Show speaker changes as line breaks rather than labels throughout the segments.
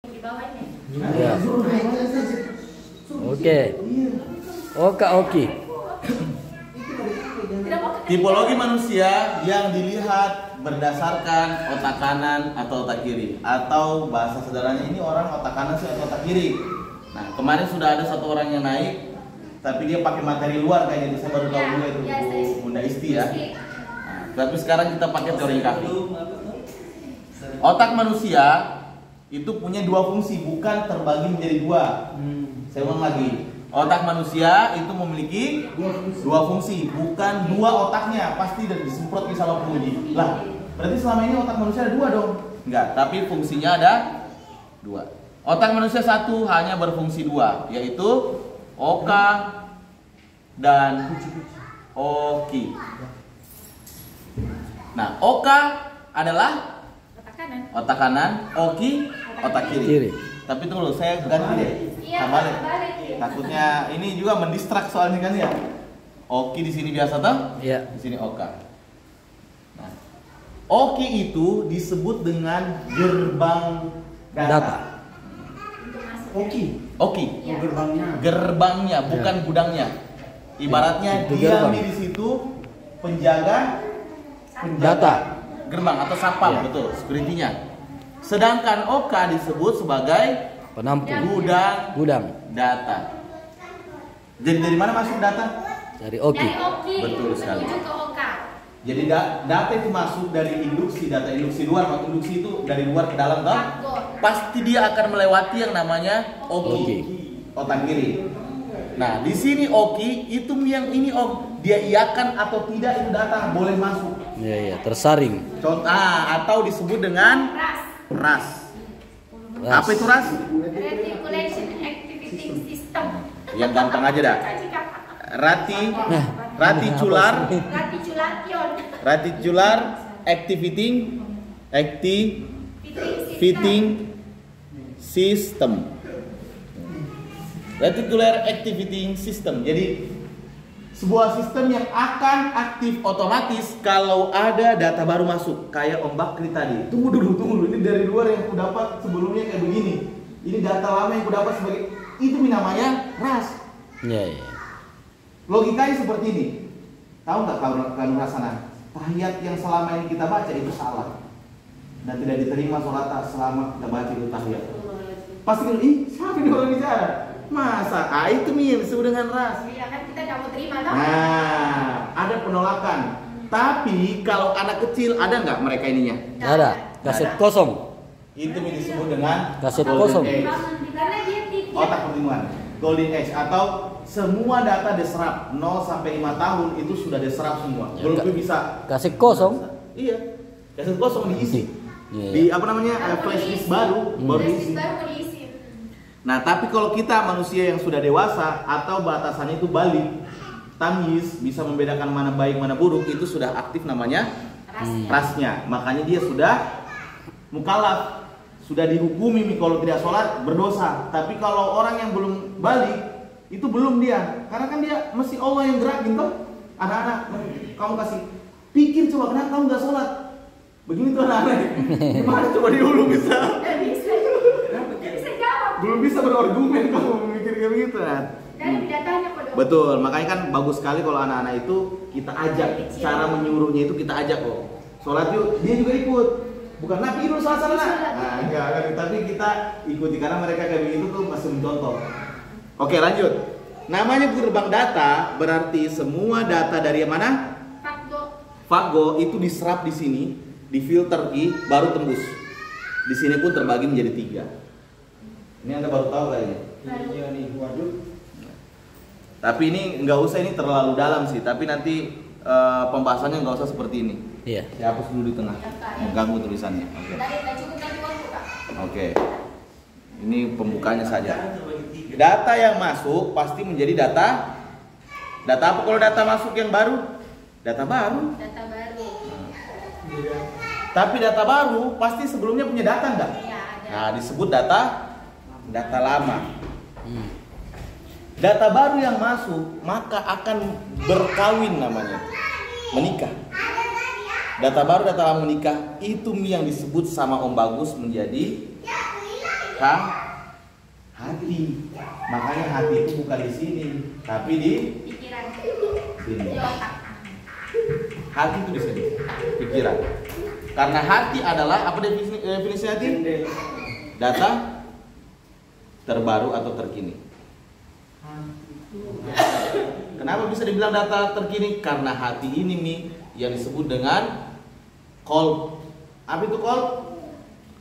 di bawahnya.
Ya. Oke. Oke.
Tipologi manusia yang dilihat berdasarkan otak kanan atau otak kiri, atau bahasa sederhananya ini orang otak kanan sih atau otak kiri. Nah, kemarin sudah ada satu orang yang naik, tapi dia pakai materi luar kayaknya, saya baru tahu juga itu Bunda Isti ya. Nah, tapi sekarang kita pakai teori kaki. Otak manusia itu punya dua fungsi, bukan terbagi menjadi dua. Saya ulang lagi. Otak manusia itu memiliki dua fungsi, bukan dua otaknya. Pasti disemprot sama penguji. Lah, berarti selama ini otak manusia ada dua dong? Enggak, tapi fungsinya ada dua. Otak manusia satu hanya berfungsi dua, yaitu oka dan oki. Nah, oka adalah otak kanan, oki otak kiri. Tapi tunggu, saya ganti deh. Balik. Takutnya ini juga mendistrak soalnya kan ya. Oki di sini biasa toh?
Iya.
Di sini oka. Nah, oki itu disebut dengan gerbang data. Oki. Gerbangnya, bukan gudangnya. Ibaratnya dia di situ penjaga
Data.
gerbang atau sapam, betul, security-nya. Sedangkan oka disebut sebagai
Penampung.
gudang data. Jadi dari mana masuk data?
Dari Oki.
Betul sekali.
Menuju ke Oka.
Jadi data itu masuk dari induksi, data induksi luar. Induksi itu dari luar ke dalam toh? Pasti dia akan melewati yang namanya Oki. Otak kiri. Nah, di sini Oki itu yang ini Om, dia iakan atau tidak itu data boleh masuk.
Iya, tersaring.
Contoh atau disebut dengan RAS. Apa itu RAS?
Reticulation Activity System.
Yang gampang aja dah. Reticular activating system. Reticular activating system. Jadi sebuah sistem yang akan aktif otomatis kalau ada data baru masuk. Kayak Om Bakri tadi. Tunggu dulu. Ini dari luar yang aku dapat sebelumnya kayak begini. Ini data lama yang aku dapat sebagai itu namanya RAS.
Iya.
Logikanya seperti ini. Tahu nggak kalau Rasana? Tahiyat yang selama ini kita baca itu salah dan tidak diterima sholat selama kita baca itu tahiyat. Pasti kan, siapa ini orang bicara? Masa? Itu nih disebut dengan RAS.
Iya kan kita nggak mau terima dong.
Nah, ada penolakan. Tapi kalau anak kecil ada nggak mereka ininya?
Ada. Kaset kosong.
Itu disebut dengan
Kaset
golden
kosong.
age.
Karena dia tidak.
Otak pertumbuhan. Golden age atau semua data diserap 0 sampai 5 tahun itu sudah diserap semua.
Ya,
Belum bisa.
Kaset kosong.
Iya. Kaset kosong diisi.
Iya.
Di apa namanya? Flash disk baru diisi. Nah, tapi kalau kita manusia yang sudah dewasa atau batasannya itu balik, tamyiz, bisa membedakan mana baik mana buruk, itu sudah aktif namanya rasnya. Makanya dia sudah mukallaf, sudah dihukumi kalau tidak sholat berdosa. Tapi kalau orang yang belum balik itu belum dia, karena kan dia mesti Allah yang gerakin toh. Anak-anak, kamu kasih pikir coba kenapa kamu nggak sholat? Begini tuh anak-anak. Gimana coba dulu bisa? Belum bisa berargumen kamu memikir kayak begitu kan? Betul, makanya kan bagus sekali kalau anak-anak itu kita ajak, cara menyuruhnya itu kita ajak kok. Sholat yuk, dia juga ikut. Bukan nabi dulu sholat sana. Nah, enggak, tapi kita ikuti karena mereka kayak begitu tuh masih mencontoh. Oke, lanjut. Namanya gerbang data berarti semua data dari yang mana? Fago itu diserap di sini, difilter baru tembus. Di sini pun terbagi menjadi 3. Ini Anda baru tahu kayaknya. Iya nih, waduh. Tapi ini nggak usah, ini terlalu dalam sih. Tapi nanti pembahasannya nggak usah seperti ini.
Iya.
Saya hapus dulu di tengah. Mengganggu tulisannya. Oke. Ini pembukanya saja. Data yang masuk pasti menjadi data apa kalau data masuk yang baru? Data baru. Tapi data baru pasti sebelumnya punya data enggak?
Iya, ada.
Nah, disebut data lama. Data baru yang masuk maka akan berkawin namanya, menikah. Data baru, data lama menikah, itu yang disebut sama Om Bagus menjadi hati. Makanya hati itu bukan di sini, tapi di
Pikiran.
sini.
Di otak.
Hati itu di sini, pikiran. Karena hati adalah apa definisi hati? Data terbaru atau terkini. Kenapa bisa dibilang data terkini? Karena hati ini nih yang disebut dengan kolb. Apa itu kolb?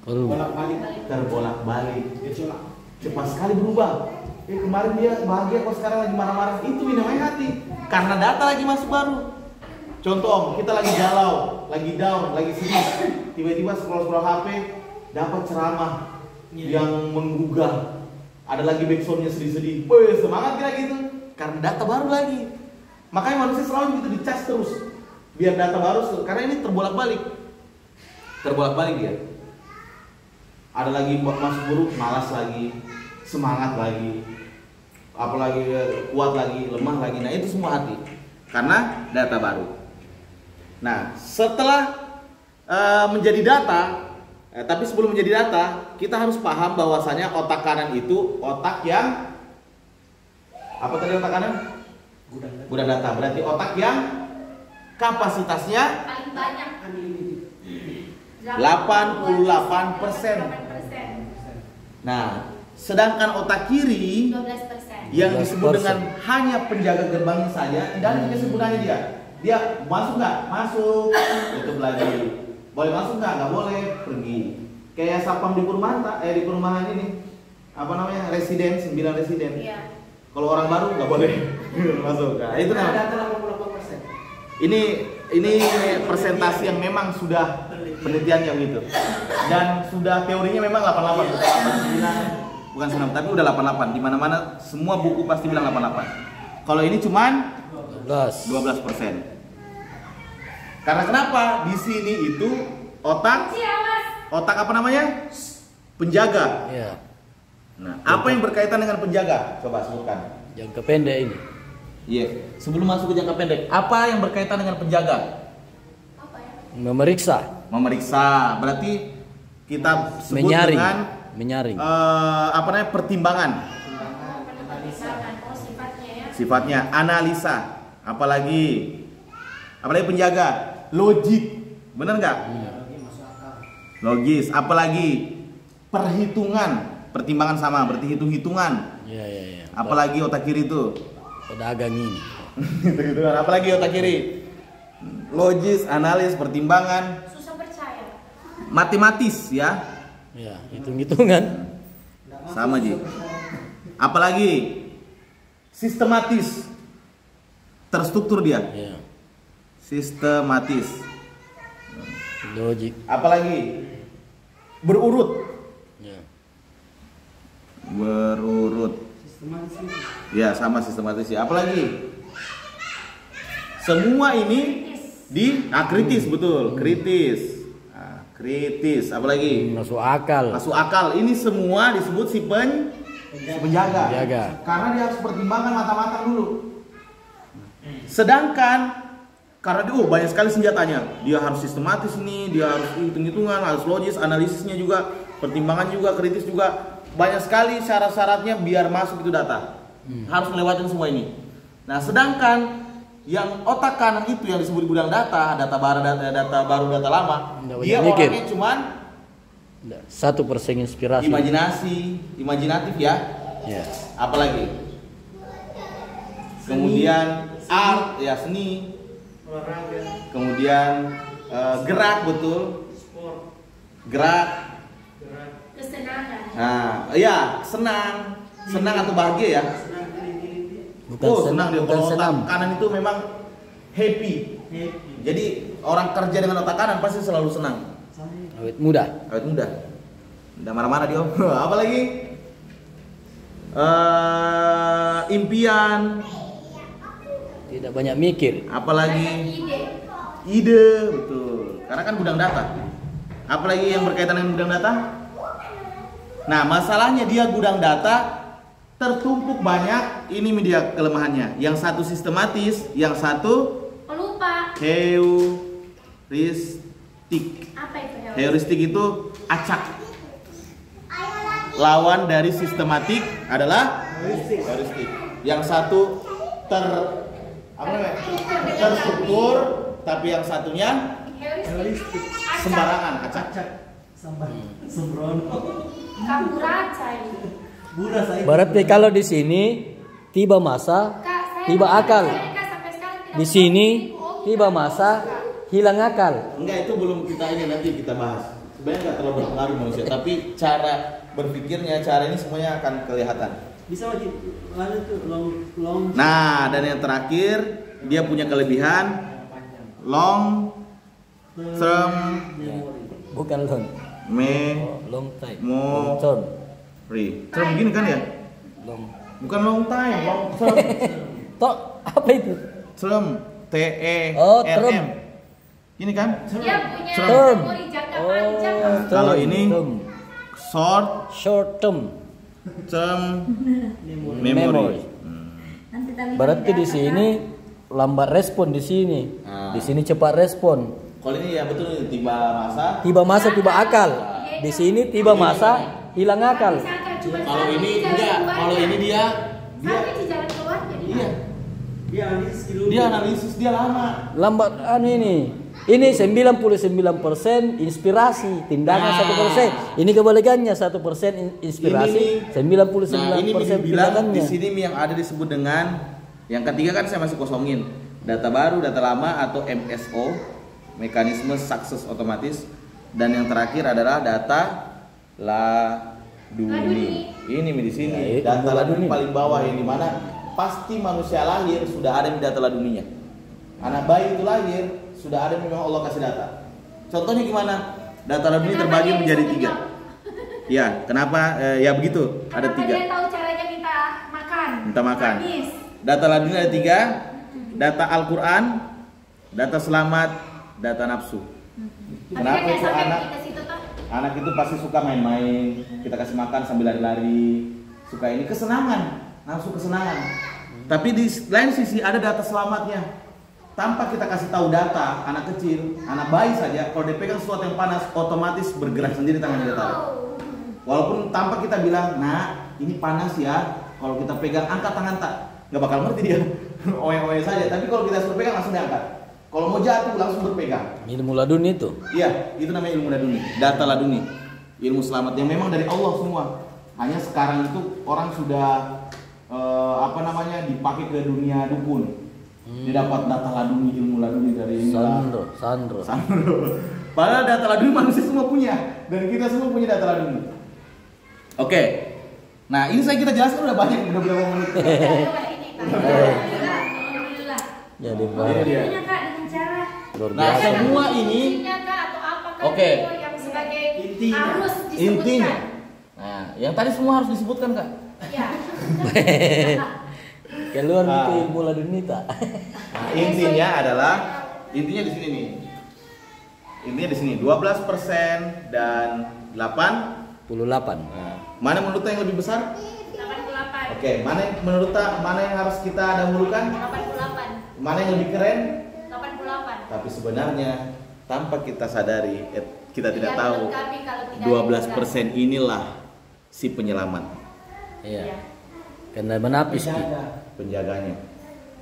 Terbolak-balik. Cepat sekali berubah. Kemarin dia bahagia, kok sekarang lagi marah-marah. Itu namanya hati. Karena data lagi masuk baru. Contoh Om, kita lagi galau, lagi down, lagi sedih. Tiba-tiba scroll HP, dapat ceramah yang menggugah. Ada lagi backsoundnya sedih-sedih. Wih, semangat kira gitu. Karena data baru lagi. Makanya manusia selalu gitu dicas terus. Biar data baru, karena ini terbolak-balik. Terbolak-balik dia. Ada lagi masuk buruk, malas lagi, semangat lagi, apalagi kuat lagi, lemah lagi. Nah itu semua hati, karena data baru. Nah setelah menjadi data, tapi sebelum menjadi data, kita harus paham bahwasanya otak kanan itu otak yang apa tadi otak kanan? Gudang data. Berarti otak yang kapasitasnya
Paling banyak.
88%. Nah, sedangkan otak kiri
12%.
yang disebut
12%.
dengan hanya penjaga gerbangnya saja, tidak ada kesibukannya dia. Dia masuk nggak? Masuk, tutup lagi. Boleh masuk nggak boleh, pergi. Kayak sapam di perumahan, di perumahan ini, apa namanya, residen, 9 residen.
Iya.
Kalau orang baru nggak boleh masuk. Nah, itu namanya. Ini persentase yang memang sudah penelitiannya begitu. Dan sudah teorinya memang 88, bukan 89, bukan 9, tapi udah 88. Di mana-mana semua buku pasti bilang 88. Kalau ini cuman 12%. Karena kenapa? Di sini itu otak apa namanya? Penjaga.
Ya.
Nah, apa yang berkaitan dengan penjaga? Coba sebutkan.
Jangka pendek ini.
Iya. Sebelum masuk ke jangka pendek, apa yang berkaitan dengan penjaga?
Apa ya?
Memeriksa.
Berarti kita sebut
Menyaring.
dengan
Menyaring.
apa namanya, pertimbangan.
Oh, sifatnya ya.
Sifatnya analisa. Apalagi penjaga, logik. Benar nggak? Logis. Apalagi perhitungan. Pertimbangan sama, berarti hitung-hitungan.
Ya.
Apalagi otak kiri itu.
Pedagang ini.
Hitung-hitungan. Apalagi otak kiri. Logis, analis, pertimbangan,
Susah percaya.
matematis ya.
Ya, hitung-hitungan.
Sama Ji. Apalagi sistematis. Terstruktur dia.
Ya.
Sistematis.
Logik.
Apalagi berurut.
Ya.
Berurut. Ya, sama sistematis ya. Apalagi semua ini kritis, betul, kritis. Nah, kritis. Apalagi
Masuk akal.
masuk akal. Ini semua disebut si penjaga.
Penjaga.
Karena dia harus pertimbangkan mata-mata dulu. Sedangkan karena dia banyak sekali senjatanya. Dia harus sistematis nih, dia harus hitung-hitungan, harus logis, analisisnya juga, pertimbangan juga, kritis juga. Banyak sekali syarat-syaratnya biar masuk itu data. Harus melewati semua ini. Nah, sedangkan yang otak kanan itu yang disebut gudang data baru, data lama,
Nggak
dia
banyak mikir.
orangnya cuman
1% inspirasi.
imajinatif ya.
Ya.
Apalagi kemudian art ya, seni, kemudian gerak, betul, gerak.
Kesenangan.
Nah, iya, senang atau bahagia ya. Senang dia.
bukan
Kalau
senam.
otak kanan itu memang happy. Jadi orang kerja dengan otak kanan pasti selalu senang.
Awet muda.
Awet muda. Udah marah-marah dia. Apalagi impian.
Tidak banyak mikir.
Apalagi
Ide.
ide, betul. Karena kan gudang data. Apalagi yang berkaitan dengan gudang data? Nah, masalahnya dia gudang data tertumpuk banyak. Ini media kelemahannya. Yang satu sistematis, yang satu
Pelupa.
heuristik.
Apa itu?
Heuristik itu acak. lawan dari sistematik adalah heuristik. Yang satu terstruktur, tapi yang satunya
Heuristik.
sembarangan, acak.
Sembrono.
Kabur aja ini.
Buras saya.
Berarti kalau di sini tiba masa,
Kak, saya
tiba akal.
saya, Kak, sampai sekarang tidak
Di
mau
sini
ngomong.
tiba masa, hilang akal.
Enggak, itu belum kita ini, nanti kita bahas. Sebenarnya nggak terlalu berpengaruh manusia, tapi cara berpikirnya, cara ini semuanya akan kelihatan.
Bisa wajib lanjut tuh long.
Nah, dan yang terakhir dia punya kelebihan long term
Bukan long. Oh, long time. Long term.
memory. Term gini kan ya?
Long.
Bukan long time, long term.
Tok, apa itu?
Term, T E
Oh,
R
term.
M. Ini kan?
Dia punya
Term.
memori jangka panjang.
Kalau ini
term.
short
Short term
term
memory.
memory.
Berarti di sini lambat respon di sini.
Ah.
Di sini cepat respon.
Kalau ini ya betul ini tiba masa.
Tiba masa, tiba akal. Di sini tiba masa, hilang akal.
Kalau ini enggak, kalau ini dia
Sampai di jalan keluar jadi.
iya,
Dia analisis dulu.
dia analisis dia lama.
Lambat ini. Ini 99% inspirasi, tindakan
Nah.
1%. Ini kebalikannya 1% inspirasi,
Nah,
99%
ini bilang di
tindakannya.
sini yang ada disebut dengan yang ketiga kan saya masih kosongin. Data baru, data lama atau MSO, mekanisme sukses otomatis, dan yang terakhir adalah data laduni. Ini di sini.
Ya, itu
Data laduni
laduni.
paling bawah ini mana? Pasti manusia lahir sudah ada di data laduninya. Anak bayi itu lahir sudah ada memang Allah kasih data. Contohnya gimana? Data laduni terbagi menjadi 3. Ya, kenapa? Ya begitu. Ada 3.
Dia tahu caranya minta makan.
Minta makan.
Manis.
Data laduni ada 3. Data Al-Quran, data selamat, data nafsu. Kenapa
Tapi
itu
sampai
anak?
ke situ tuh.
Anak itu pasti suka main-main. Kita kasih makan sambil lari-lari. Suka ini kesenangan, nafsu kesenangan. Tapi di lain sisi ada data selamatnya. Tanpa kita kasih tahu data, anak kecil, anak bayi saja, kalau dia pegang sesuatu yang panas, otomatis bergerak sendiri tangannya dia tarik. Walaupun tanpa kita bilang, nah ini panas ya, kalau kita pegang angkat tangan tak, nggak bakal ngerti dia, oe-oe saja. Tapi kalau kita suruh pegang langsung diangkat. Kalau mau jatuh langsung berpegang.
Ilmu laduni itu.
Iya, itu namanya ilmu laduni, data laduni, ilmu selamat yang memang dari Allah semua. Hanya sekarang itu orang sudah dipakai ke dunia dukun. Dia dapat data laduni, ilmu laduni dari inilah.
Sandro.
Padahal data laduni manusia semua punya, dan kita semua punya data laduni. Oke. Nah, ini kita jelaskan udah banyak, udah berapa menit.
Alhamdulillah.
Jadi
Ini
Pak,
dia.
Punya Kak dengan cara.
luar
Nah,
biasa.
semua ini
Fungsinya, Kak, atau apa Kak,
Oke.
itu yang sebagai
Intinya.
harus disebutkan.
intinya. Nah, yang tadi semua harus disebutkan, Kak.
Ya.
Keluar
Ah.
itu ilmu laduni tak?
Nah, intinya adalah intinya di sini nih. Intinya di sini 12% dan 8. Nah, mana menurut yang lebih besar?
88.
Oke, mana yang harus kita dahulukan?
88.
Mana yang lebih keren?
88.
Tapi sebenarnya tanpa kita sadari, kita tidak
Biar
tahu
melengkapi kalau tidak
12% inilah si penyelamat,
Iya. Karena menapis Ki.
penjaganya.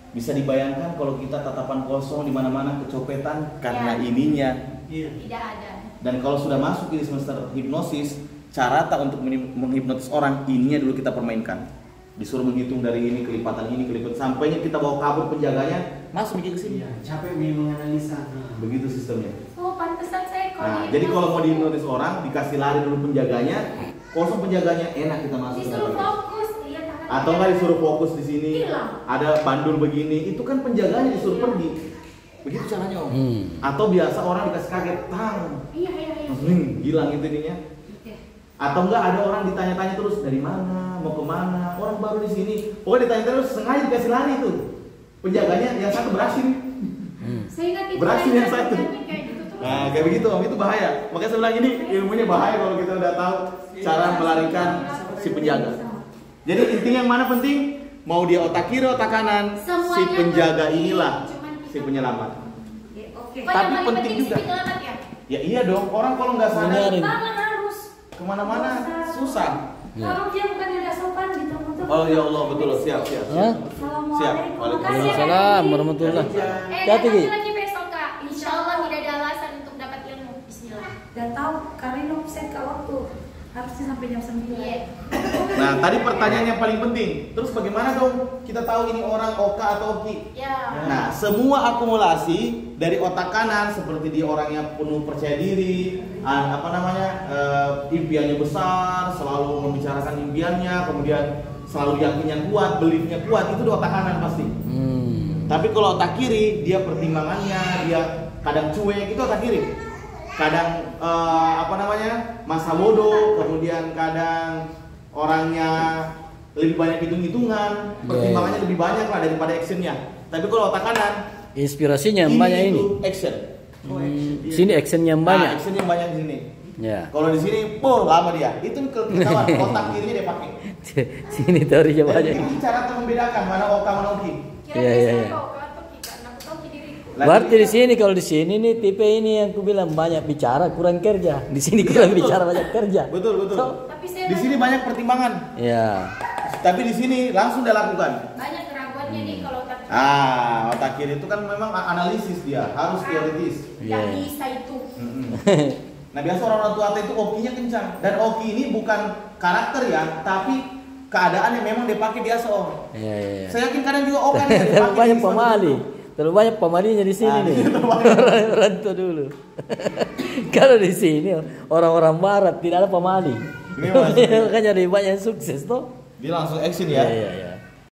Bisa dibayangkan kalau kita tatapan kosong di mana-mana kecopetan karena
Ya.
ininya.
Iya.
Tidak ada.
Dan kalau sudah masuk di semester hipnosis, cara tak untuk menghipnotis orang, ininya dulu kita permainkan. Disuruh menghitung dari ini kelipatan sampainya kita bawa kabur penjaganya, masuk bikin ke sini.
Iya, capek menganalisa.
Begitu sistemnya.
Oh, pantesan saya
Nah, jadi kalau mau dihipnotis orang, dikasih lari dulu penjaganya, kosong penjaganya, enak kita masuk ke
disuruh
dalam.
fokus, iya tangan.
Atau nggak disuruh fokus di sini,
Hilang.
ada bandul begini, itu kan penjaganya disuruh pergi. Begitu caranya Om. Atau biasa orang dikasih kaget, tang,
Iya.
hilang itu ininya.
Iya.
Atau enggak ada orang ditanya-tanya terus dari mana, mau kemana, orang baru di sini. Pokoknya ditanya terus, sengaja dikasih lari tuh. Penjaganya yang satu berhasil.
Sehingga tidak
Berhasil
ada
yang satu.
kerjanya kayak gitu terus.
Nah kayak begitu Om, itu bahaya. Makanya saya bilang ini ilmunya bahaya kalau kita udah tahu cara melarikan si penjaga. Jadi intinya yang mana penting? Mau dia otak kiri, otak kanan, si
Semuanya
penjaga
penting,
inilah
cuman
si
kita-
penyelamat.
Ya, oke.
Tapi
Yang paling
penting
si
juga.
penyelamat ya.
Ya iya dong, orang kalau nggak sadar
Benerin.
Tangan harus.
kemana-mana susah.
Ya.
Kalau dia bukan tidak sopan gitu untuk.
Oh ya Allah, betul. Siap.
Hah?
Siap.
Assalamualaikum.
Waalaikumsalam.
Makasih ya,
Waalaikumsalam
Kak.
warahmatullahi.
Edi.
Hati-hati, Ki.
lagi besok Kak. Insya Allah tidak ada alasan untuk dapat ilmu. Bismillah.
Dan tahu Karina set ke waktu harusnya sampai jam 9.
Iya.
Nah, tadi pertanyaan yang paling penting. Terus bagaimana dong kita tahu ini orang Oka atau Oki?
Ya.
Nah, semua akumulasi dari otak kanan seperti dia orang yang penuh percaya diri, impiannya besar, selalu membicarakan impiannya, kemudian selalu yakinnya kuat, beliefnya kuat, itu di otak kanan pasti. Tapi kalau otak kiri, dia pertimbangannya, dia kadang cuek, itu otak kiri. Kadang masa bodoh, kemudian kadang orangnya lebih banyak hitung-hitungan, pertimbangannya lebih banyak lah daripada actionnya. Tapi kalau otak kanan,
Inspirasinya yang banyak ini.
action.
Sini actionnya yang banyak.
Action yang banyak di sini.
Ya.
Kalau di sini, lama dia. Itu ketahuan otak kirinya dia pakai.
Sini teorinya
Dan
banyak.
ini cara untuk membedakan mana Oka mana Oki.
Iya, iya, iya.
Kau atau kita, aku tahu diriku.
Berarti di sini kalau di sini nih tipe ini yang ku bilang banyak bicara kurang kerja. Di sini kurang
betul.
bicara banyak kerja.
Betul.
Tapi saya
Di sini banyak pertimbangan.
Ya.
Tapi di sini langsung dia lakukan.
banyak keraguannya nih kalau tak
Otak kiri itu kan memang analisis dia, harus teoritis.
Iya.
yang bisa itu.
Nah, biasa orang tua itu okinya kencang. Dan oki ini bukan karakter ya, tapi keadaan yang memang dipakai dia seorang.
Iya.
Saya yakin kadang juga oka nih
Terlalu
dipakai
banyak
di suatu
pemali.
bentuk.
Terlalu banyak pemalinya di sini nih. Rantau dulu. Kalau di sini orang-orang barat tidak ada pemali.
Ini maksudnya.
Makanya ada banyak yang sukses toh.
Dia langsung action ya.
Iya.